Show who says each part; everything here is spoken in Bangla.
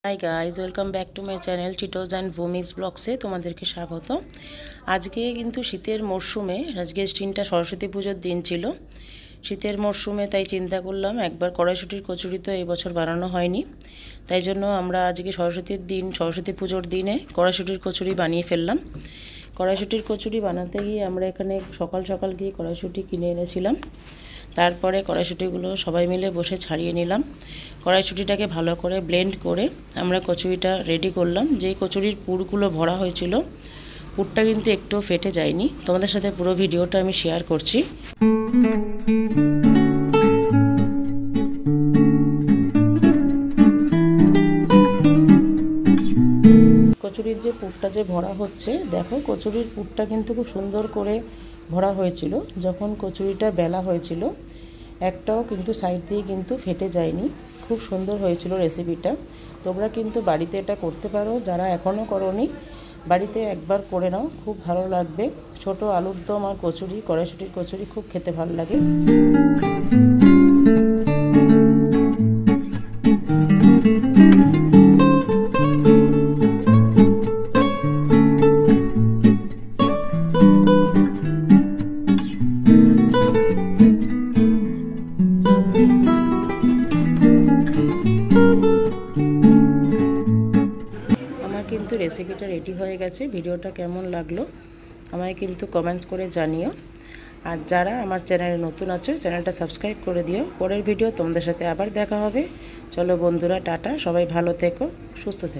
Speaker 1: High guys, welcome back to my channel টিটোজ অ্যান্ড ভূমিক্স ব্লগসে তোমাদেরকে স্বাগত। আজকে কিন্তু শীতের মরশুমে, আজকে দিনটা সরস্বতী পুজোর দিন ছিল। শীতের মরশুমে তাই চিন্তা করলাম একবার কড়াইশুঁটির কচুরি তো এই বছর বানানো হয়নি, তাই জন্য আমরা আজকে সরস্বতী পুজোর দিনে কড়াইশুঁটির কচুরি বানিয়ে ফেললাম। কড়াইশুঁটির কচুরি বানাতে গিয়ে আমরা এখানে সকাল সকাল গিয়ে কড়াইশুঁটি কিনে এনেছিলাম। তারপরে কড়াইশুঁটিগুলো সবাই মিলে বসে ছাড়িয়ে নিলাম। কড়াইশুঁটিটাকে ভালো করে ব্লেন্ড করে আমরা কচুরিটা রেডি করলাম। যেই কচুরির পুরগুলো ভরা হয়েছিল, পুরটা কিন্তু একটুও ফেটে যায়নি। তোমাদের সাথে পুরো ভিডিওটা আমি শেয়ার করছি। কচুরির যে পুরটা যে ভরা হচ্ছে, দেখো কচুরির পুরটা কিন্তু খুব সুন্দর করে ভরা হয়েছিল। যখন কচুরিটা বেলা হয়েছিল, একটাও কিন্তু সাইড দিয়ে কিন্তু ফেটে যায়নি। খুব সুন্দর হয়েছিল রেসিপিটা। তোমরা কিন্তু বাড়িতে এটা করতে পারো, যারা এখনও করোনি বাড়িতে একবার করে নাও, খুব ভালো লাগবে। ছোট আলুর দম আর কচুরি, কড়াইশুঁটির কচুরি খুব খেতে ভালো লাগে। কিন্তু রেসিপিটা রেডি হয়ে গেছে। ভিডিওটা কেমন লাগলো আমায় কিন্তু কমেন্টস করে জানিও। আর যারা আমার চ্যানেলে নতুন আছো, চ্যানেলটা সাবস্ক্রাইব করে দিও। পরের ভিডিও তোমাদের সাথে আবার দেখা হবে। চলো বন্ধুরা, টাটা, সবাই ভালো থেকো, সুস্থ থেকো।